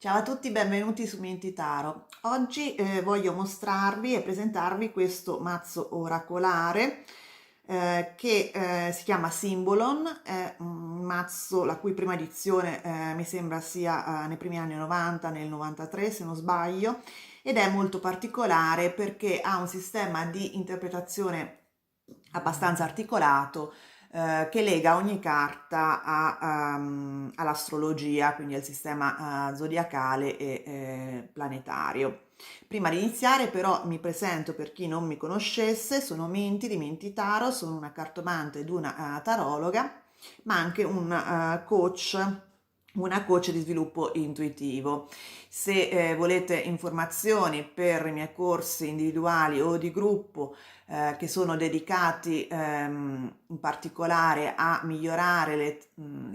Ciao a tutti, benvenuti su Mintitaro. Oggi voglio mostrarvi e presentarvi questo mazzo oracolare che si chiama Symbolon, è un mazzo la cui prima edizione mi sembra sia nei primi anni 90, nel 93 se non sbaglio, ed è molto particolare perché ha un sistema di interpretazione abbastanza articolato che lega ogni carta all'astrologia, quindi al sistema zodiacale e planetario. Prima di iniziare però mi presento per chi non mi conoscesse, sono Minti di Minti Taro, sono una cartomante ed una tarologa, ma anche una coach di sviluppo intuitivo. Se volete informazioni per i miei corsi individuali o di gruppo che sono dedicati in particolare a migliorare le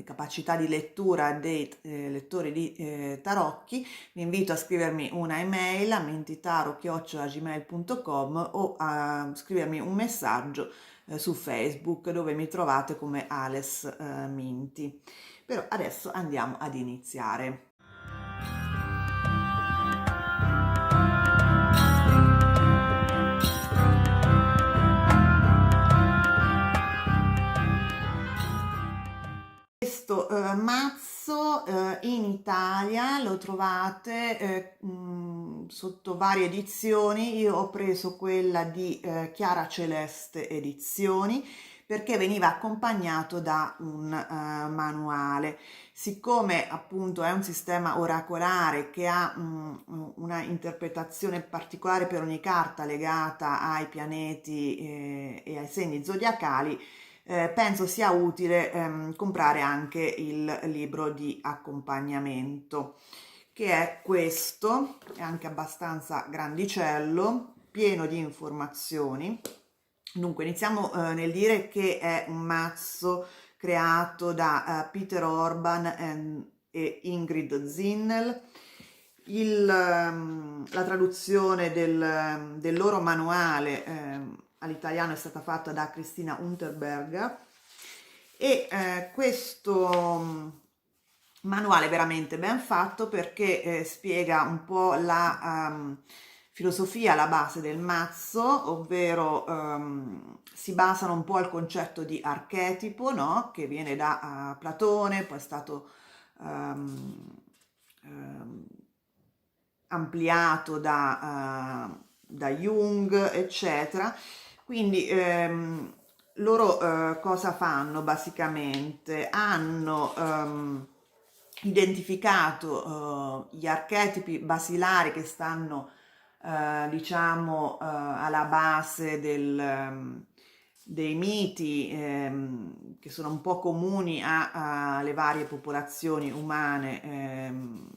capacità di lettura dei lettori di tarocchi, vi invito a scrivermi una email a mentitaro@gmail.com o a scrivermi un messaggio su Facebook dove mi trovate come Ales Minti. Però adesso andiamo ad iniziare. Questo mazzo in Italia lo trovate sotto varie edizioni. Io ho preso quella di Chiara Celeste Edizioni perché veniva accompagnato da un manuale. Siccome appunto è un sistema oracolare che ha una interpretazione particolare per ogni carta legata ai pianeti e ai segni zodiacali, penso sia utile comprare anche il libro di accompagnamento, che è questo, è anche abbastanza grandicello, pieno di informazioni. Dunque, iniziamo nel dire che è un mazzo creato da Peter Orban e Ingrid Zinnel. La traduzione del loro manuale all'italiano è stata fatta da Cristina Unterberger e questo manuale è veramente ben fatto perché spiega un po' la filosofia alla base del mazzo, ovvero si basano un po' al concetto di archetipo, no? Che viene da Platone, poi è stato ehm, ampliato da Jung, eccetera. Quindi loro cosa fanno basicamente? Hanno identificato gli archetipi basilari che stanno diciamo alla base dei miti che sono un po' comuni alle varie popolazioni umane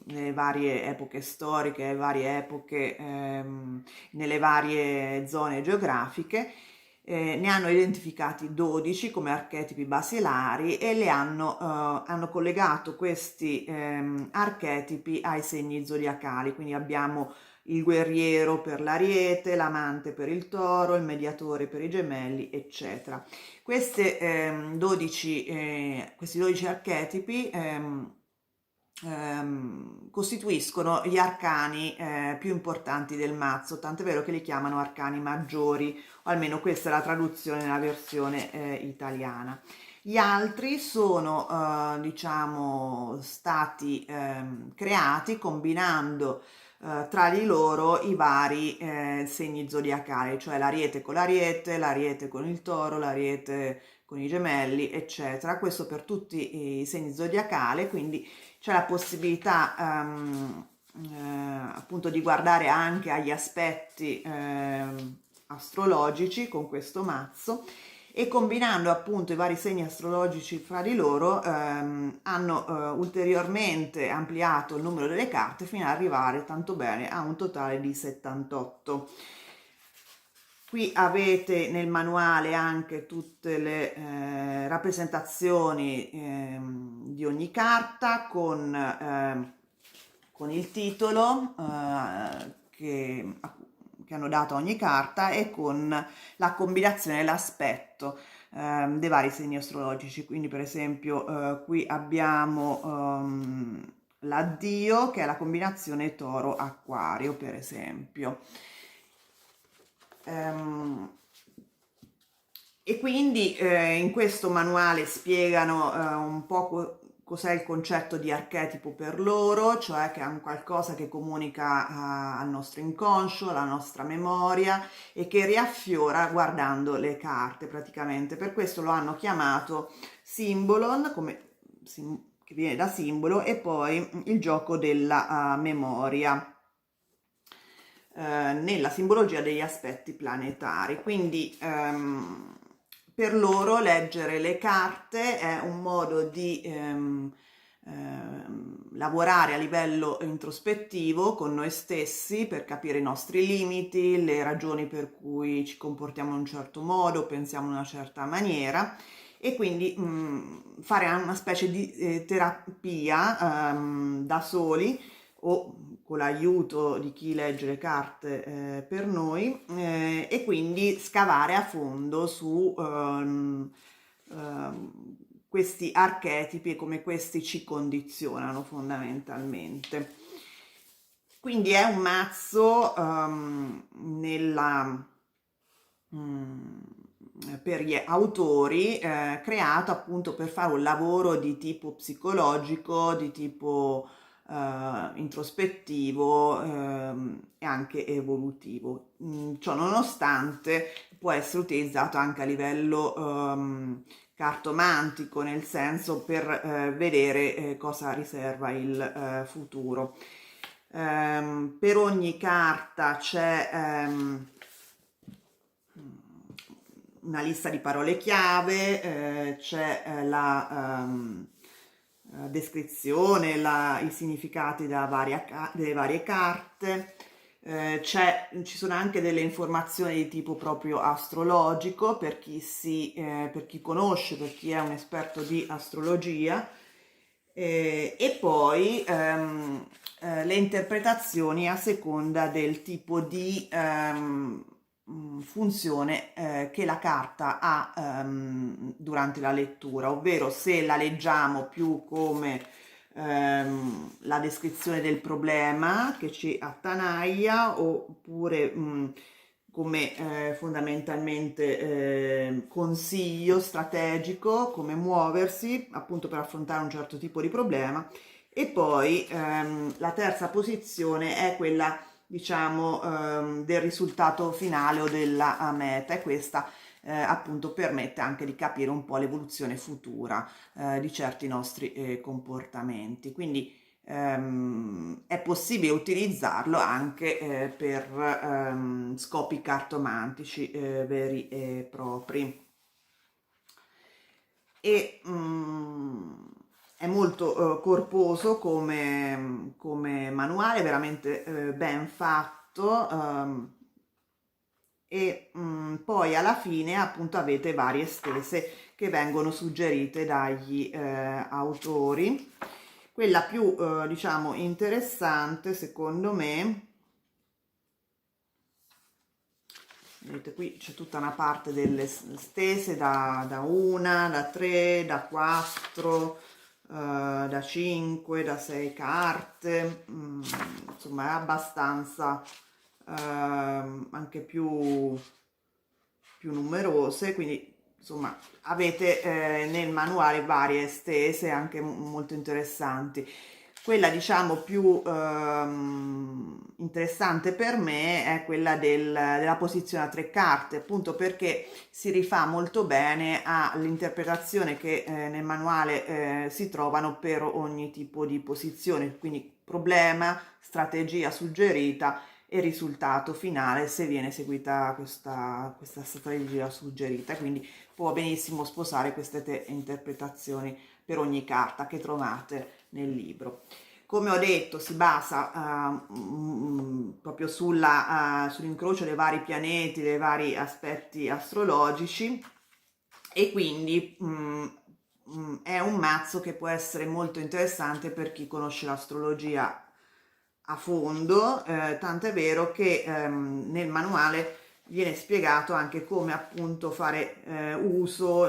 nelle varie epoche storiche, varie epoche nelle varie zone geografiche. Ne hanno identificati 12 come archetipi basilari e hanno collegato questi archetipi ai segni zodiacali, quindi abbiamo il guerriero per l'Ariete, l'amante per il Toro, il mediatore per i Gemelli, eccetera. Questi 12 archetipi costituiscono gli arcani più importanti del mazzo, tant'è vero che li chiamano arcani maggiori, o almeno questa è la traduzione nella versione italiana. Gli altri sono, diciamo, stati creati combinando tra di loro i vari segni zodiacali, cioè l'ariete con il toro, l'ariete con i gemelli, eccetera. Questo per tutti i segni zodiacali, quindi c'è la possibilità appunto di guardare anche agli aspetti astrologici con questo mazzo e combinando appunto i vari segni astrologici fra di loro hanno ulteriormente ampliato il numero delle carte fino ad arrivare tanto bene a un totale di 78. Qui avete nel manuale anche tutte le rappresentazioni di ogni carta con il titolo che hanno dato a ogni carta e con la combinazione e l'aspetto dei vari segni astrologici. Quindi per esempio qui abbiamo l'addio, che è la combinazione toro-acquario, per esempio. E quindi in questo manuale spiegano un po' cos'è il concetto di archetipo per loro, cioè che è un qualcosa che comunica al nostro inconscio, alla nostra memoria e che riaffiora guardando le carte praticamente. Per questo lo hanno chiamato Symbolon, che viene da simbolo, e poi il gioco della memoria nella simbologia degli aspetti planetari. Quindi per loro leggere le carte è un modo di lavorare a livello introspettivo con noi stessi per capire i nostri limiti, le ragioni per cui ci comportiamo in un certo modo, pensiamo in una certa maniera, e quindi fare una specie di terapia da soli o con l'aiuto di chi legge le carte per noi, e quindi scavare a fondo su questi archetipi e come questi ci condizionano fondamentalmente. Quindi è un mazzo per gli autori creato appunto per fare un lavoro di tipo psicologico, di tipo introspettivo e anche evolutivo. Ciò nonostante può essere utilizzato anche a livello cartomantico, nel senso per vedere cosa riserva il futuro. Per ogni carta c'è una lista di parole chiave, c'è la descrizione, i significati delle varie carte, ci sono anche delle informazioni di tipo proprio astrologico per per chi conosce, per chi è un esperto di astrologia, e poi le interpretazioni a seconda del tipo di funzione che la carta ha durante la lettura, ovvero se la leggiamo più come la descrizione del problema che ci attanaglia, oppure come fondamentalmente consiglio strategico, come muoversi appunto per affrontare un certo tipo di problema. E poi la terza posizione è quella, diciamo, del risultato finale o della meta, e questa appunto permette anche di capire un po' l'evoluzione futura di certi nostri comportamenti. Quindi è possibile utilizzarlo anche per scopi cartomantici veri e propri. E è molto corposo come manuale, veramente ben fatto, e poi alla fine appunto avete varie stese che vengono suggerite dagli autori. Quella più diciamo interessante secondo me, vedete qui c'è tutta una parte delle stese da 1, da 3, da 4, da 5, da 6 carte, insomma è abbastanza anche più numerose, quindi insomma avete nel manuale varie stese anche molto interessanti. Quella diciamo più interessante per me è quella della posizione a 3 carte, appunto perché si rifà molto bene all'interpretazione che nel manuale si trovano per ogni tipo di posizione, quindi problema, strategia suggerita e risultato finale se viene seguita questa strategia suggerita. Quindi può benissimo sposare queste interpretazioni per ogni carta che trovate nel libro. Come ho detto, si basa proprio sull'incrocio dei vari pianeti, dei vari aspetti astrologici, e quindi è un mazzo che può essere molto interessante per chi conosce l'astrologia a fondo, tant'è vero che nel manuale viene spiegato anche come appunto fare uso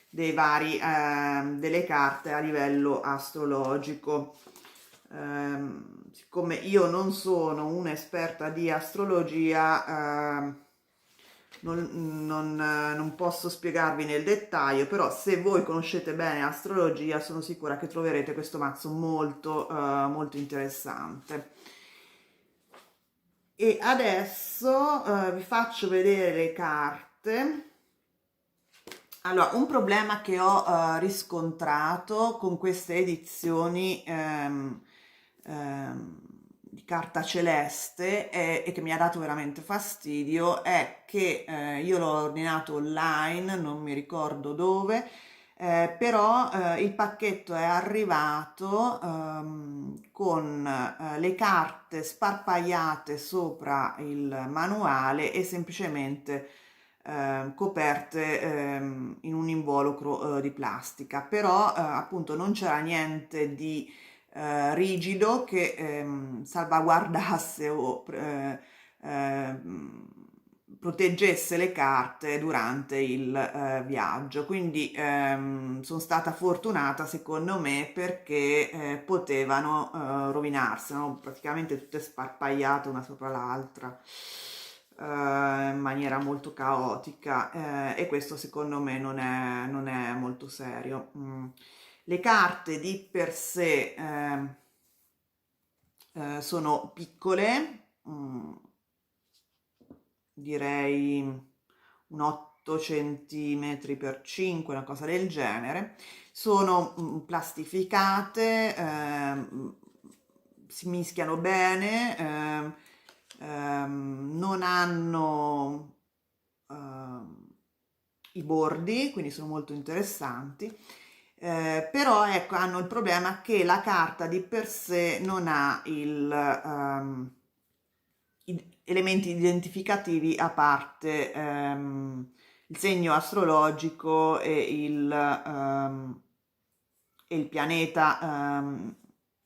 delle carte a livello astrologico. siccome io non sono un'esperta di astrologia, non posso spiegarvi nel dettaglio, però se voi conoscete bene astrologia, sono sicura che troverete questo mazzo molto, molto interessante. E adesso vi faccio vedere le carte. Allora, un problema che ho riscontrato con queste edizioni di carta celeste e che mi ha dato veramente fastidio è che io l'ho ordinato online, non mi ricordo dove, però il pacchetto è arrivato con le carte sparpagliate sopra il manuale e semplicemente coperte in un involucro di plastica, però appunto non c'era niente di rigido che salvaguardasse o proteggesse le carte durante il viaggio. Quindi sono stata fortunata secondo me perché potevano rovinarsi, no? Praticamente tutte sparpagliate una sopra l'altra in maniera molto caotica e questo secondo me non è molto serio. Le carte di per sé sono piccole, direi un 8 centimetri per 5, una cosa del genere. Sono plastificate, si mischiano bene, non hanno i bordi, quindi sono molto interessanti. Però ecco, hanno il problema che la carta di per sé non ha elementi identificativi a parte il segno astrologico e il pianeta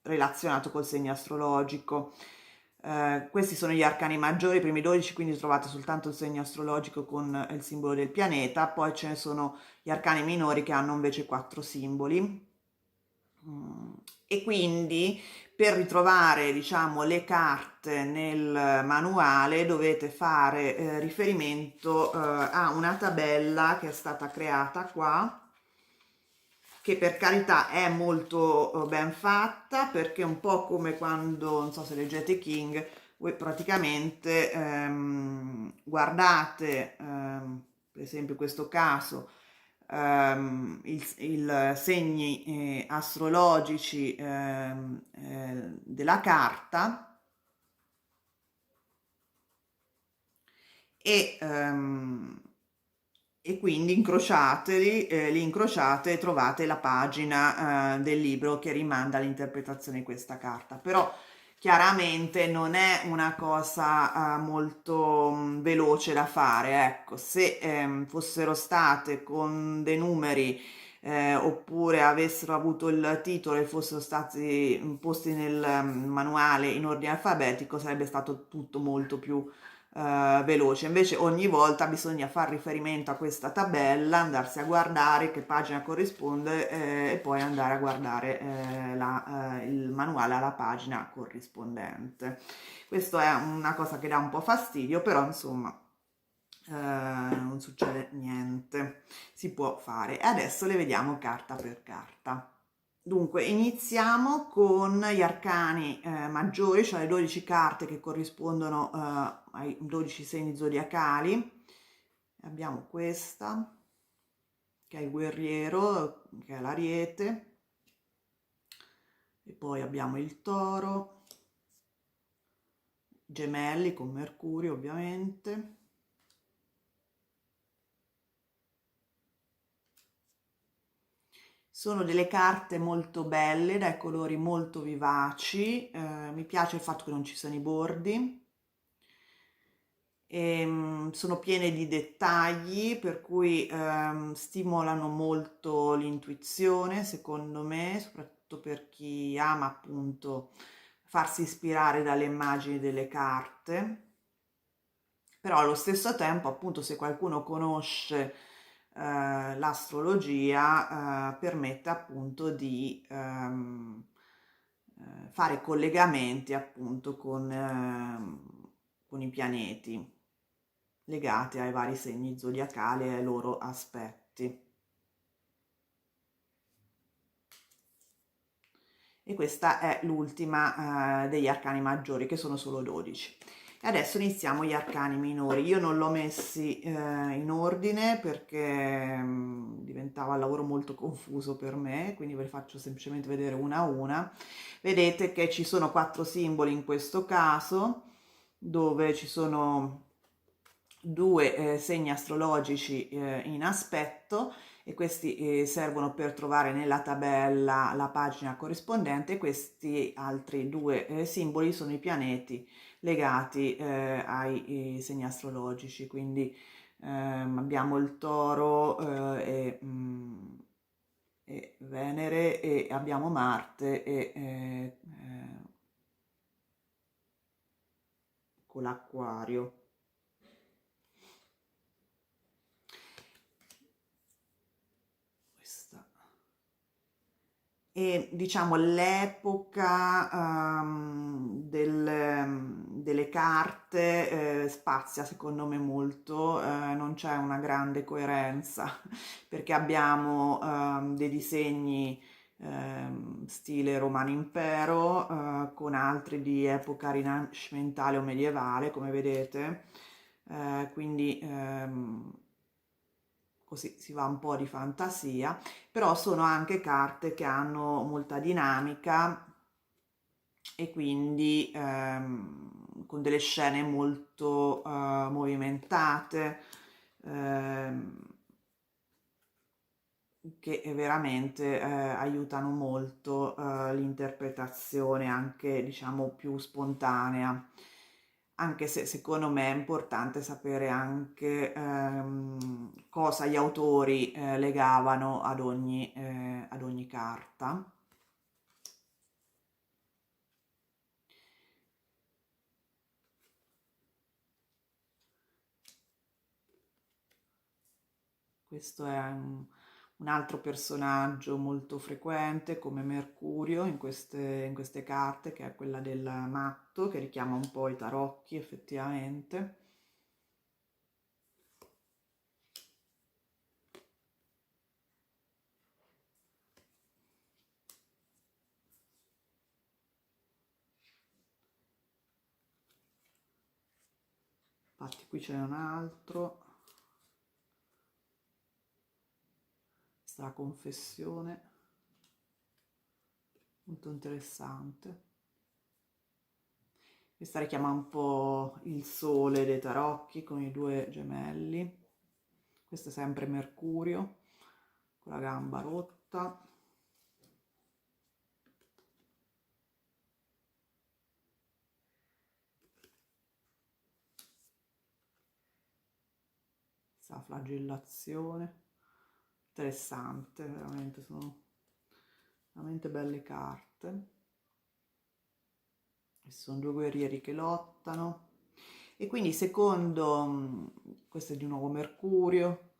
relazionato col segno astrologico. Questi sono gli arcani maggiori, i primi 12, quindi trovate soltanto il segno astrologico con il simbolo del pianeta, poi ce ne sono gli arcani minori che hanno invece 4 simboli. E quindi per ritrovare, diciamo, le carte nel manuale dovete fare riferimento a una tabella che è stata creata qua, che per carità è molto ben fatta, perché è un po' come quando, non so se leggete King, voi praticamente guardate, per esempio in questo caso, il segni astrologici della carta e, e quindi incrociateli, li incrociate e trovate la pagina del libro che rimanda all'interpretazione di questa carta. Però chiaramente non è una cosa molto veloce da fare, ecco, se fossero state con dei numeri oppure avessero avuto il titolo e fossero stati posti nel manuale in ordine alfabetico sarebbe stato tutto molto più veloce. Invece ogni volta bisogna fare riferimento a questa tabella, andarsi a guardare che pagina corrisponde e poi andare a guardare il manuale alla pagina corrispondente. Questo è una cosa che dà un po' fastidio, però insomma non succede niente, si può fare. E adesso le vediamo carta per carta. Dunque, iniziamo con gli arcani maggiori, cioè le 12 carte che corrispondono ai 12 segni zodiacali. Abbiamo questa, che è il guerriero, che è l'ariete, e poi abbiamo il toro, gemelli con Mercurio ovviamente, sono delle carte molto belle, dai colori molto vivaci, mi piace il fatto che non ci siano i bordi, sono piene di dettagli, per cui stimolano molto l'intuizione, secondo me, soprattutto per chi ama appunto farsi ispirare dalle immagini delle carte. Però allo stesso tempo, appunto, se qualcuno conosce l'astrologia, permette appunto di fare collegamenti appunto con i pianeti legati ai vari segni zodiacali e ai loro aspetti. E questa è l'ultima degli arcani maggiori, che sono solo 12. E adesso iniziamo gli arcani minori. Io non l'ho messi in ordine perché diventava il lavoro molto confuso per me, quindi ve li faccio semplicemente vedere una a una. Vedete che ci sono 4 simboli in questo caso, dove ci sono due segni astrologici in aspetto, e questi servono per trovare nella tabella la pagina corrispondente. Questi altri due simboli sono i pianeti legati ai segni astrologici, quindi abbiamo il Toro e Venere, e abbiamo Marte con l'Acquario. Questa. E diciamo l'epoca delle carte spazia secondo me molto, non c'è una grande coerenza perché abbiamo dei disegni stile Romano Impero con altri di epoca rinascimentale o medievale, come vedete, quindi così si va un po' di fantasia, però sono anche carte che hanno molta dinamica e quindi con delle scene molto movimentate, ehm, che veramente aiutano molto l'interpretazione anche diciamo più spontanea, anche se secondo me è importante sapere anche cosa gli autori legavano ad ogni carta. Questo è un altro personaggio molto frequente come Mercurio in queste carte, che è quella del matto, che richiama un po' i tarocchi effettivamente. Infatti qui c'è un altro, questa è la confessione, molto interessante. Questa richiama un po' il sole dei tarocchi con i due gemelli. Questo è sempre Mercurio con la gamba rotta. Questa flagellazione. Interessante, veramente, sono veramente belle carte. Ci sono due guerrieri che lottano. E quindi secondo, questo è di nuovo Mercurio,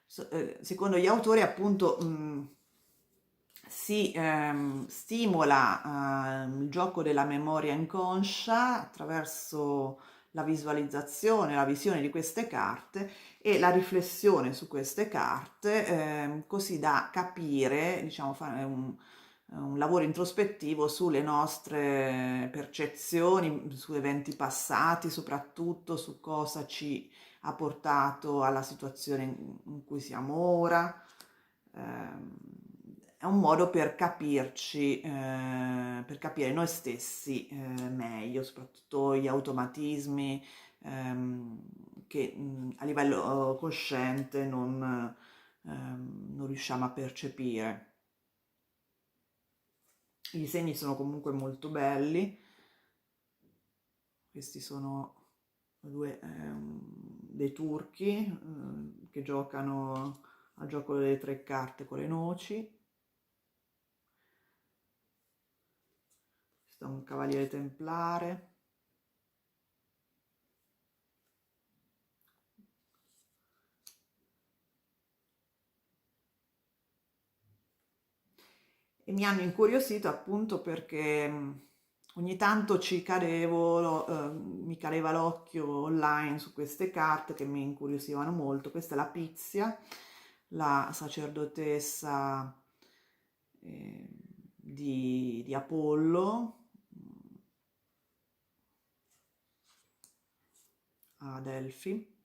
secondo gli autori appunto si stimola il gioco della memoria inconscia attraverso la visualizzazione, la visione di queste carte e la riflessione su queste carte, così da capire, diciamo, fare un lavoro introspettivo sulle nostre percezioni, su eventi passati, soprattutto su cosa ci ha portato alla situazione in cui siamo ora. È un modo per capirci, per capire noi stessi meglio, soprattutto gli automatismi che a livello cosciente non riusciamo a percepire. I disegni sono comunque molto belli. Questi sono dei turchi che giocano al gioco delle tre carte con le noci. Questo è un cavaliere templare. e mi hanno incuriosito appunto perché ogni tanto mi cadeva l'occhio online su queste carte che mi incuriosivano molto. Questa è la Pizia, la sacerdotessa eh, di Apollo a Delfi.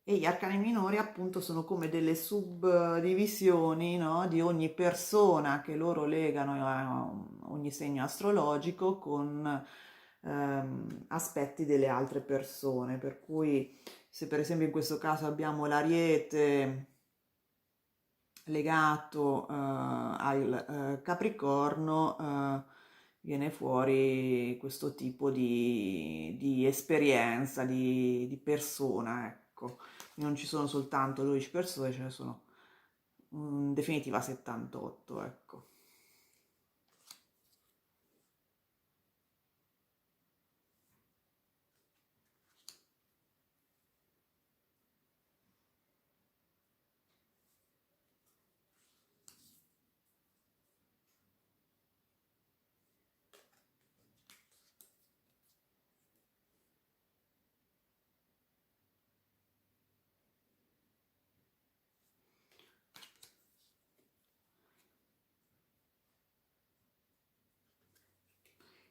E gli arcani minori appunto sono come delle subdivisioni, no, di ogni persona che loro legano a ogni segno astrologico con aspetti delle altre persone. Per cui se per esempio in questo caso abbiamo l'Ariete legato al Capricorno, viene fuori questo tipo di esperienza, di persona, ecco. Non ci sono soltanto 12 persone, ce ne sono in definitiva 78, ecco.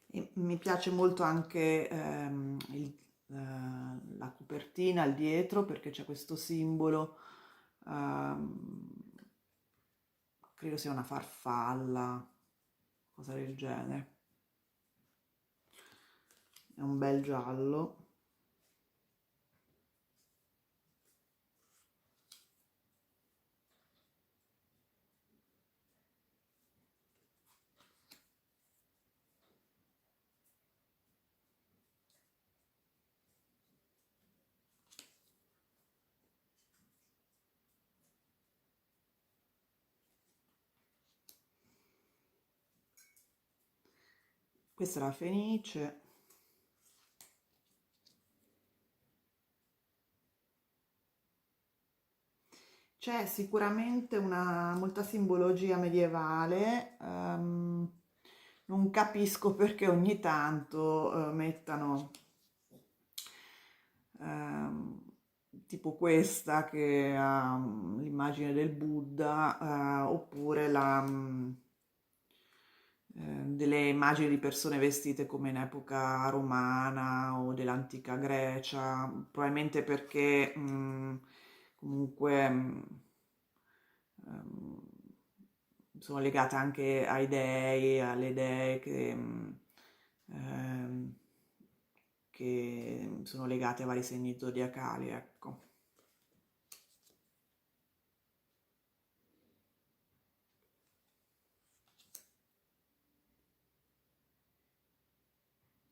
E mi piace molto anche la copertina al dietro perché c'è questo simbolo, ehm, credo sia una farfalla, cosa del genere. È un bel giallo. Questa è la Fenice. C'è sicuramente molta simbologia medievale, non capisco perché ogni tanto mettano ehm, tipo questa che ha l'immagine del Buddha, oppure delle immagini di persone vestite come in epoca romana o dell'antica Grecia, probabilmente perché comunque ehm, sono legate anche ai dei, alle dee ehm, che sono legate a vari segni zodiacali, ecco.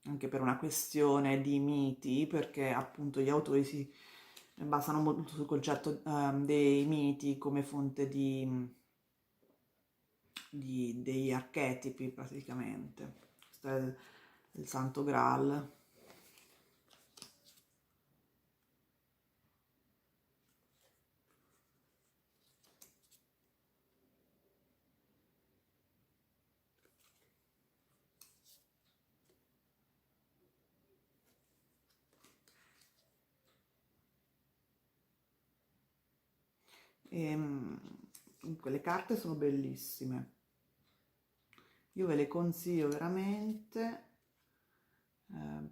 Anche per una questione di miti, perché appunto gli autori si basano molto sul concetto dei miti come fonte degli archetipi praticamente. Questo è il Santo Graal. E, quelle carte sono bellissime. Io ve le consiglio veramente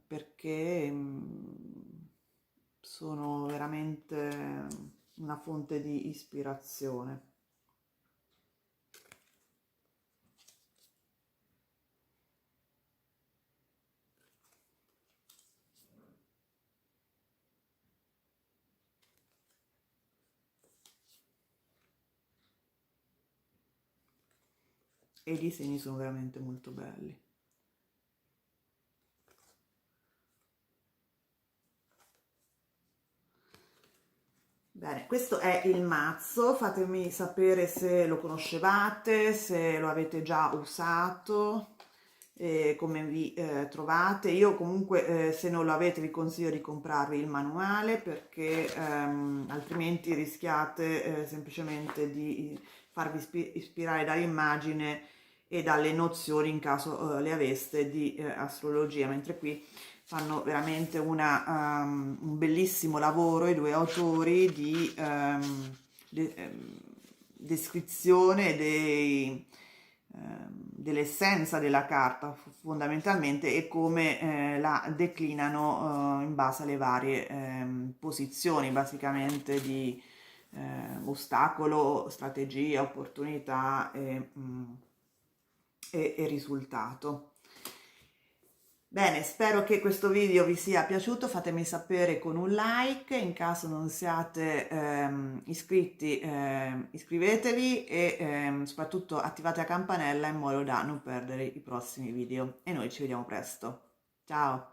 perché sono veramente una fonte di ispirazione. E i disegni sono veramente molto belli. Bene, questo è il mazzo, fatemi sapere se lo conoscevate, se lo avete già usato come vi trovate. Io comunque se non lo avete vi consiglio di comprarvi il manuale, perché altrimenti rischiate semplicemente di farvi ispirare dall'immagine e dalle nozioni, in caso le aveste, di astrologia, mentre qui fanno veramente un bellissimo lavoro i due autori di descrizione dell'essenza della carta fondamentalmente, e come la declinano in base alle varie posizioni basicamente di ostacolo, strategia, opportunità e risultato. Bene, spero che questo video vi sia piaciuto, fatemi sapere con un like, in caso non siate iscritti iscrivetevi e soprattutto attivate la campanella in modo da non perdere i prossimi video, e noi ci vediamo presto. Ciao!